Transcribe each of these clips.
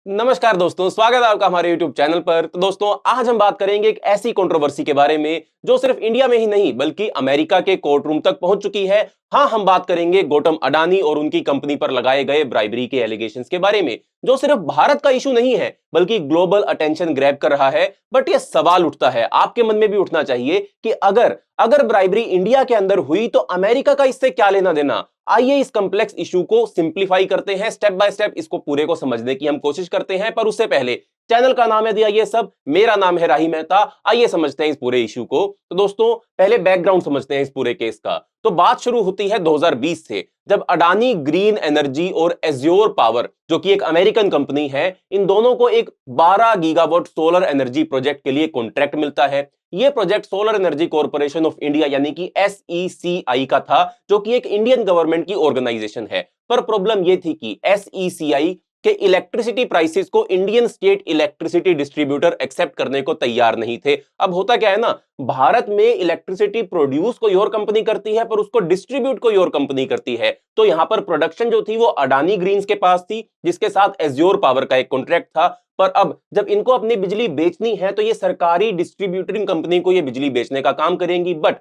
नमस्कार दोस्तों, स्वागत है आपका हमारे YouTube चैनल पर। तो दोस्तों, आज हम बात करेंगे एक ऐसी कंट्रोवर्सी के बारे में जो सिर्फ इंडिया में ही नहीं बल्कि अमेरिका के कोर्ट रूम तक पहुंच चुकी है। हाँ, हम बात करेंगे गौतम अडानी और उनकी कंपनी पर लगाए गए ब्राइबरी के एलिगेशंस के बारे में, जो सिर्फ भारत का इशू नहीं है बल्कि ग्लोबल अटेंशन ग्रैब कर रहा है। बट ये सवाल उठता है, आपके मन में भी उठना चाहिए कि अगर अगर ब्राइबरी इंडिया के अंदर हुई तो अमेरिका का इससे क्या लेना देना। आइए इस कॉम्प्लेक्स इशू को सिंप्लीफाई करते हैं, स्टेप बाय स्टेप इसको पूरे को समझने की हम कोशिश करते हैं। पर उससे पहले, चैनल का नाम है दिया ये सब, मेरा नाम है राही मेहता। आइए समझते हैं इस पूरे इशू को। तो दोस्तों, पहले बैकग्राउंड समझते हैं इस पूरे केस का। तो बात शुरू होती है 2020 से, जब अडानी ग्रीन एनर्जी और एज्योर पावर, जो कि एक अमेरिकन कंपनी है, इन दोनों को एक 12 गीगावाट सोलर एनर्जी प्रोजेक्ट के लिए कॉन्ट्रैक्ट मिलता है। यह project solar energy corporation of India यानी कि SECI का था, जो कि एक इंडियन गवर्नमेंट की ऑर्गेनाइजेशन है। पर प्रॉब्लम यह थी कि SECI के इलेक्ट्रिसिटी प्राइसेस को Indian state electricity distributor accept करने को तैयार नहीं थे। अब होता क्या है ना, भारत में इलेक्ट्रिसिटी प्रोड्यूस कोई और कंपनी करती है पर उसको डिस्ट्रीब्यूट कोई और कंपनी करती है। तो यहां पर प्रोडक्शन जो थी वो अडानी ग्रीन्स के पास थी, जिसके साथ एज्योर पावर का एक कॉन्ट्रैक्ट था। पर अब जब इनको अपनी बिजली बेचनी है तो ये सरकारी डिस्ट्रीब्यूटरिंग कंपनी को ये बिजली बेचने का काम करेंगी। बट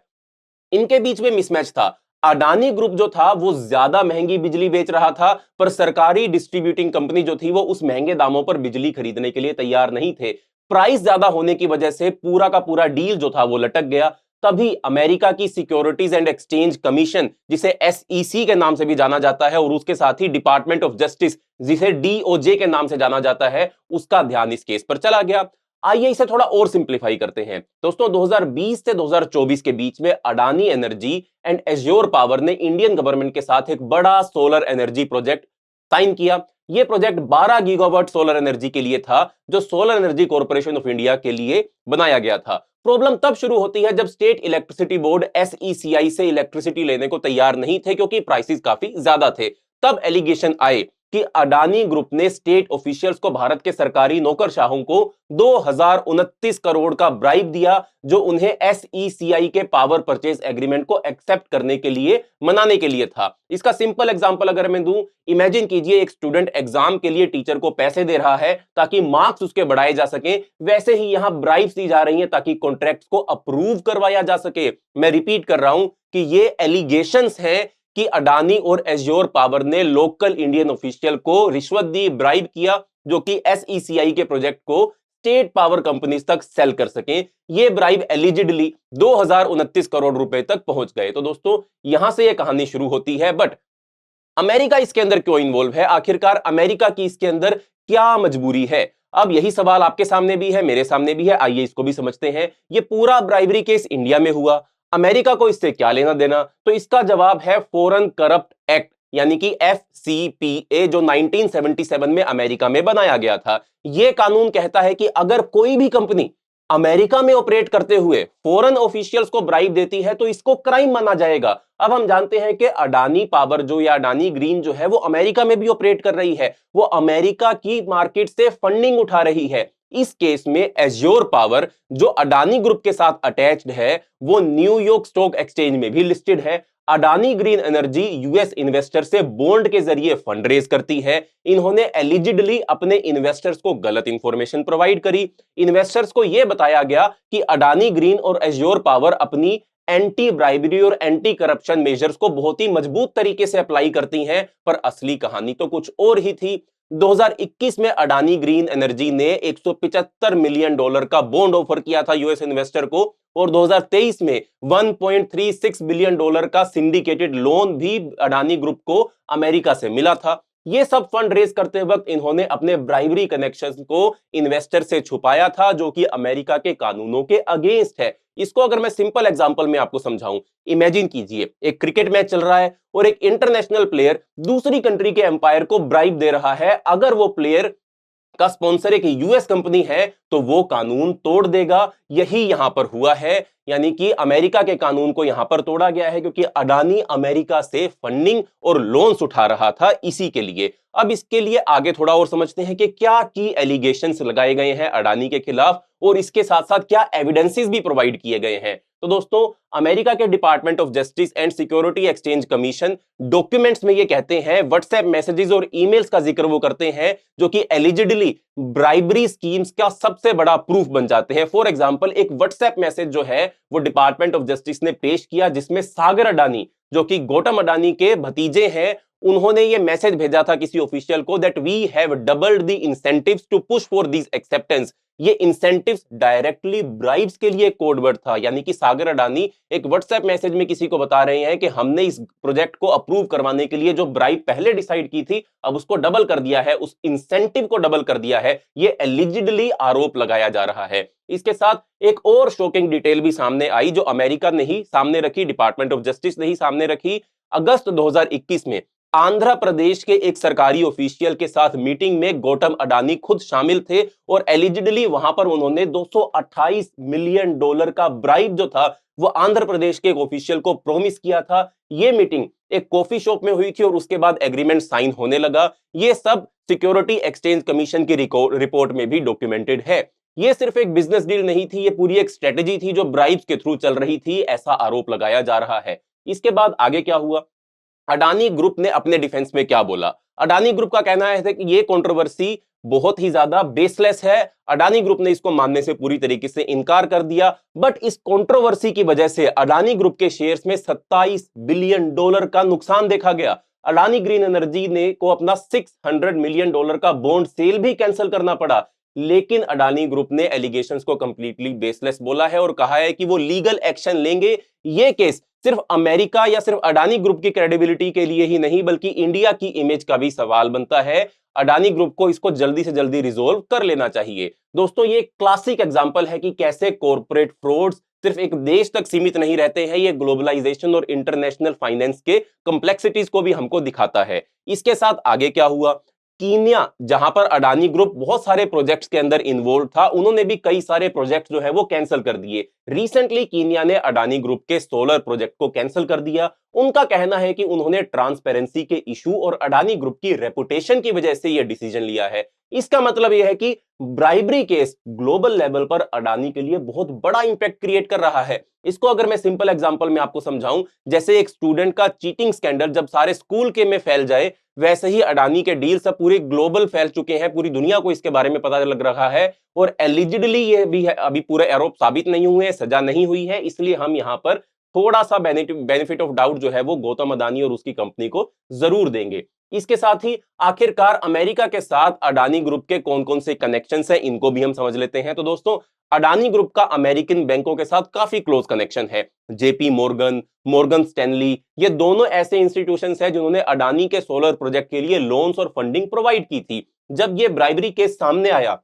इनके बीच में मिसमैच था। अडानी ग्रुप जो था वो ज्यादा महंगी बिजली बेच रहा था, पर सरकारी डिस्ट्रीब्यूटिंग कंपनी जो थी वो उस महंगे दामों पर बिजली खरीदने के लिए तैयार नहीं थे। प्राइस ज्यादा होने की वजह से पूरा का पूरा डील जो था वो लटक गया। तभी अमेरिका की सिक्योरिटीज एंड एक्सचेंज कमीशन, जिसे SEC के नाम से भी जाना जाता है, और उसके साथ ही डिपार्टमेंट ऑफ जस्टिस, जिसे DOJ के नाम से जाना जाता है, उसका ध्यान इस केस पर चला गया। आइए इसे थोड़ा और सिंप्लीफाई करते हैं। दोस्तों, 2020 से 2024 के बीच में Adani energy and azure power ने इंडियन गवर्नमेंट के साथ एक बड़ा सोलर एनर्जी प्रोजेक्ट साइन किया। यह प्रोजेक्ट 12 गीगावाट सोलर एनर्जी के लिए था, जो solar energy corporation of India के लिए बनाया गया था। प्रॉब्लम तब शुरू होती है जब स्टेट इलेक्ट्रिसिटी बोर्ड SECI से इलेक्ट्रिसिटी लेने को तैयार नहीं थे, क्योंकि प्राइसेस काफी ज्यादा थे। तब एलिगेशन आए कि अडानी ग्रुप ने स्टेट ऑफिशियल्स को, भारत के सरकारी नौकरशाहों को 2029 करोड़ का ब्राइब दिया, जो उन्हें SECI के पावर परचेज एग्रीमेंट को एक्सेप्ट करने के लिए, मनाने के लिए था। इसका सिंपल एग्जांपल अगर मैं दूं, इमेजिन कीजिए एक स्टूडेंट एग्जाम के लिए टीचर को पैसे दे रहा है ताकि मार्क्स उसके बढ़ाए जा सके। वैसे ही यहां ब्राइब्स दी जा रही हैं ताकि कॉन्ट्रैक्ट्स को अप्रूव करवाया जा सके। मैं रिपीट कर रहा हूं कि ये एलिगेशंस हैं कि अडानी और एज्योर पावर ने लोकल इंडियन ऑफिशियल को रिश्वत दी, ब्राइब किया, जो कि SECI के प्रोजेक्ट को स्टेट पावर कंपनीज तक सेल कर सकें। ये ब्राइब एलिजिडली 2029 करोड़ रुपए तक पहुंच गए। तो दोस्तों, यहां से ये कहानी शुरू होती है। बट अमेरिका इसके अंदर क्यों इन्वॉल्व है? आखिरकार अमेरिका की इसके अंदर क्या मजबूरी है? अब यही सवाल आपके सामने भी है, मेरे सामने भी है। आइए इसको भी समझते हैं। ये पूरा ब्राइबरी केस इंडिया में हुआ, अमेरिका को इससे क्या लेना देना? तो इसका जवाब है फॉरेन करप्ट एक्ट, यानी कि FCPA, जो 1977 में अमेरिका में बनाया गया था। यह कानून कहता है कि अगर कोई भी कंपनी अमेरिका में ऑपरेट करते हुए फॉरेन ऑफिशियल्स को ब्राइब देती है तो इसको क्राइम माना जाएगा। अब हम जानते हैं कि अडानी पावर जो, या अडानी ग्रीन जो है, वो अमेरिका में भी ऑपरेट कर रही है, वो अमेरिका की मार्केट से फंडिंग उठा रही है। इस केस में एज्योर पावर, जो अडानी ग्रुप के साथ अटैच्ड है, वो न्यूयॉर्क स्टॉक एक्सचेंज में भी लिस्टेड है। Adani green energy US investor से बॉन्ड के जरिए फंड रेज करती है। इन्होंने एलिजिडली अपने इन्वेस्टर्स को गलत इंफॉर्मेशन प्रोवाइड करी। इन्वेस्टर्स को यह बताया गया कि अडानी ग्रीन और एज्योर पावर अपनी एंटी ब्राइबरी और एंटी करप्शन मेजर्स को बहुत ही मजबूत तरीके से अप्लाई करती हैं, पर असली कहानी तो कुछ और ही थी। 2021 में अडानी ग्रीन एनर्जी ने $175 मिलियन का बॉन्ड ऑफर किया था US इन्वेस्टर को, और 2023 में $1.36 बिलियन का सिंडिकेटेड लोन भी अडानी ग्रुप को अमेरिका से मिला था। ये सब फंड रेज करते वक्त इन्होंने अपने ब्राइबरी कनेक्शंस को इन्वेस्टर से छुपाया था, जो कि अमेरिका के कानूनों के अगेंस्ट है। इसको अगर मैं सिंपल एग्जांपल में आपको समझाऊं, इमेजिन कीजिए एक क्रिकेट मैच चल रहा है और एक इंटरनेशनल प्लेयर दूसरी कंट्री के एम्पायर को ब्राइब दे रहा है। अगर वो प्लेयर का स्पॉन्सर एक US कंपनी है तो वो कानून तोड़ देगा। यही यहां पर हुआ है, यानी कि अमेरिका के कानून को यहां पर तोड़ा गया है, क्योंकि अडानी अमेरिका से फंडिंग और लोन्स उठा रहा था इसी के लिए। अब इसके लिए आगे थोड़ा और समझते हैं कि क्या की एलिगेशंस लगाए गए हैं अडानी के खिलाफ और इसके साथ साथ क्या एविडेंसेस भी प्रोवाइड किए गए हैं। तो दोस्तों, अमेरिका के department of justice and security exchange commission documents में ये कहते हैं, व्हाट्सएप मैसेजेस और ईमेल्स का जिक्र वो करते हैं जो कि एलिजिडली ब्राइबरी स्कीम्स का सबसे बड़ा प्रूफ बन जाते हैं। फॉर एग्जांपल, एक व्हाट्सएप मैसेज जो है वो डिपार्टमेंट ऑफ जस्टिस ने पेश किया जिसमें सागर अडानी, जो कि गौतम अडानी के भतीजे हैं, उन्होंने ये मैसेज भेजा था किसी ऑफिशियल को that we have doubled the incentives to push for this acceptance. ये इंसेंटिव्स डायरेक्टली ब्राइब्स के लिए कोड वर्ड था, यानी कि सागर अडानी एक व्हाट्सएप मैसेज में किसी को बता रहे हैं कि हमने इस प्रोजेक्ट को अप्रूव करवाने के लिए जो ब्राइब पहले डिसाइड की थी अब उसको डबल कर दिया है, उस इंसेंटिव को डबल कर दिया है। ये एलिजिडली आरोप लगाया जा रहा है। इसके साथ एक और शॉकिंग डिटेल भी सामने आई जो अमेरिका ने ही सामने रखी, डिपार्टमेंट ऑफ जस्टिस ने ही सामने रखी। अगस्त 2021 में आंध्र प्रदेश के एक सरकारी ऑफिशियल के साथ मीटिंग में गौतम अडानी खुद शामिल थे और एलिजिडली वहां पर उन्होंने $228 मिलियन का ब्राइब जो था वो आंध्र प्रदेश के एक ऑफिशियल को प्रॉमिस किया था। यह मीटिंग एक कॉफी शॉप में हुई थी और उसके बाद एग्रीमेंट साइन होने लगा। यह सब सिक्योरिटी एक्सचेंज कमीशन की रिपोर्ट में भी डॉक्यूमेंटेड है। यह सिर्फ एक बिजनेस डील नहीं थी, यह पूरी एक स्ट्रेटेजी थी जो ब्राइब्स के थ्रू चल रही थी, ऐसा आरोप लगाया जा रहा है। इसके बाद आगे क्या हुआ? अडानी ग्रुप ने अपने डिफेंस में क्या बोला? अडानी ग्रुप का कहना है कि ये कंट्रोवर्सी बहुत ही ज्यादा बेसलेस है। अडानी ग्रुप ने इसको मानने से पूरी तरीके से इनकार कर दिया। बट इस कंट्रोवर्सी की वजह से अडानी ग्रुप के शेयर्स में $27 बिलियन का नुकसान देखा गया। अडानी ग्रीन एनर्जी ने को अपना $600 मिलियन का बॉन्ड सेल भी कैंसिल करना पड़ा। लेकिन अडानी ग्रुप ने एलिगेशंस को कंप्लीटली बेसलेस बोला है और कहा है कि वो लीगल एक्शन लेंगे। ये केस सिर्फ अमेरिका या सिर्फ अडानी ग्रुप की क्रेडिबिलिटी के लिए ही नहीं बल्कि इंडिया की इमेज का भी सवाल बनता है। अडानी ग्रुप को इसको जल्दी से जल्दी रिजोल्व कर लेना चाहिए। दोस्तों, ये क्लासिक एग्जांपल है कि कैसे कॉर्पोरेट फ्रॉड्स सिर्फ एक देश तक सीमित नहीं रहते हैं, ये ग्लोबलाइजेशन और इंटरनेशनल फाइनेंस के कॉम्प्लेक्सिटीज को भी हमको दिखाता है। इसके साथ आगे क्या हुआ? कीनिया, जहां पर अडानी ग्रुप बहुत सारे प्रोजेक्ट्स के अंदर इन्वॉल्व था, उन्होंने भी कई सारे प्रोजेक्ट्स जो है वो कैंसिल कर दिए। रिसेंटली कीनिया ने अडानी ग्रुप के सोलर प्रोजेक्ट को कैंसिल कर दिया। उनका कहना है कि उन्होंने ट्रांसपेरेंसी के इशू और अडानी ग्रुप की रेपुटेशन की वजह से यह डिसीजन लिया है। इसका मतलब यह है कि ब्राइबरी केस ग्लोबल लेवल पर अडानी के लिए बहुत बड़ा इंपैक्ट क्रिएट कर रहा है। इसको अगर मैं सिंपल एग्जांपल में आपको समझाऊं, जैसे एक स्टूडेंट का चीटिंग स्कैंडल जब सारे स्कूल के में फैल जाए, वैसे ही अडानी के डील सब पूरे ग्लोबल फैल चुके हैं, पूरी दुनिया को इसके बारे में पता लग रहा है और एलिजिडली ये भी है, अभी पूरे आरोप साबित नहीं हुए, सजा नहीं हुई है। इसलिए हम यहां पर थोड़ा सा बेनिफिट ऑफ डाउट जो है वो गौतम अडानी और उसकी कंपनी को जरूर देंगे। इसके साथ ही आखिरकार अमेरिका के साथ अडानी ग्रुप के कौन कौन से कनेक्शंस हैं, इनको भी हम समझ लेते हैं। तो दोस्तों, अडानी ग्रुप का अमेरिकन बैंकों के साथ काफी क्लोज कनेक्शन है। जेपी मॉर्गन, मॉर्गन स्टैनली, ये दोनों ऐसे इंस्टीट्यूशंस हैं जिन्होंने अडानी के सोलर प्रोजेक्ट के लिए लोन्स और फंडिंग प्रोवाइड की थी। जब ये ब्राइबरी केस सामने आया,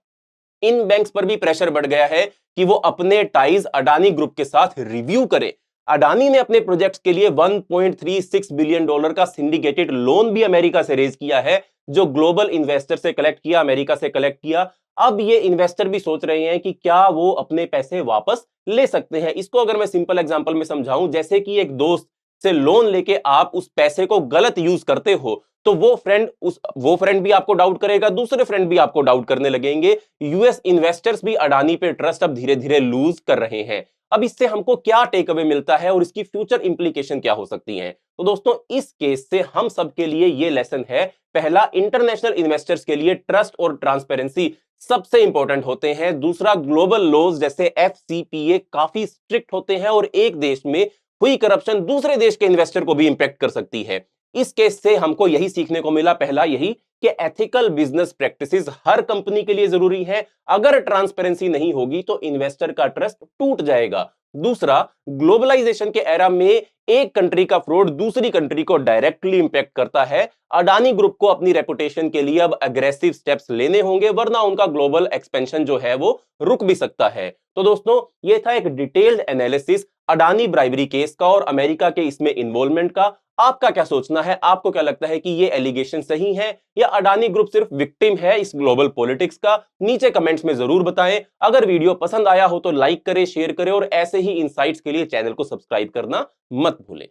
इन बैंक्स पर भी प्रेशर बढ़ गया है कि वो अपने टाइज अडानी ग्रुप के साथ रिव्यू करें। अडानी ने अपने प्रोजेक्ट्स के लिए $1.36 बिलियन का सिंडिकेटेड लोन भी अमेरिका से रेज किया है, जो ग्लोबल इन्वेस्टर से कलेक्ट किया, अमेरिका से कलेक्ट किया। अब ये इन्वेस्टर भी सोच रहे हैं कि क्या वो अपने पैसे वापस ले सकते हैं। इसको अगर मैं सिंपल एग्जांपल में समझाऊं, जैसे कि एक दोस्त से लोन लेके आप उस पैसे को गलत यूज करते हो, तो वो फ्रेंड भी आपको डाउट करेगा, दूसरे फ्रेंड भी आपको डाउट करने लगेंगे। यूएस इन्वेस्टर्स भी अडानी पे ट्रस्ट अब धीरे धीरे लूज कर रहे हैं। अब इससे हमको क्या टेक अवे मिलता है और इसकी फ्यूचर इंप्लीकेशन क्या हो सकती हैं? तो दोस्तों, इस केस से हम सबके लिए ये लेसन है। पहला, इंटरनेशनल इन्वेस्टर्स के लिए ट्रस्ट और ट्रांसपेरेंसी सबसे इंपॉर्टेंट होते हैं। दूसरा, ग्लोबल लॉज जैसे एफसीपीए काफी स्ट्रिक्ट होते हैं और एक देश में हुई करप्शन दूसरे देश के इन्वेस्टर को भी इंपैक्ट कर सकती है। इस केस से हमको यही सीखने को मिला, पहला यही कि एथिकल बिजनेस प्रैक्टिसेस हर कंपनी के लिए जरूरी है। अगर ट्रांसपेरेंसी नहीं होगी तो इन्वेस्टर का ट्रस्ट टूट जाएगा। दूसरा, ग्लोबलाइजेशन के एरा में एक कंट्री का फ्रॉड दूसरी कंट्री को डायरेक्टली इंपैक्ट करता है। अडानी ग्रुप को अपनी रेपुटेशन के लिए अब अग्रेसिव स्टेप्स लेने होंगे, वरना उनका ग्लोबल एक्सपेंशन जो है वो रुक भी सकता है। तो दोस्तों, ये था एक detailed analysis Adani bribery case का और अमेरिका के इसमें इन्वॉल्वमेंट का। आपका क्या सोचना है? आपको क्या लगता है कि ये एलिगेशन सही है या अडानी ग्रुप सिर्फ विक्टिम है इस ग्लोबल पॉलिटिक्स का? नीचे कमेंट्स में जरूर बताएं। अगर वीडियो पसंद आया हो तो लाइक करें, शेयर करें और ऐसे ही इनसाइट्स के लिए चैनल को सब्सक्राइब करना मत भूलें।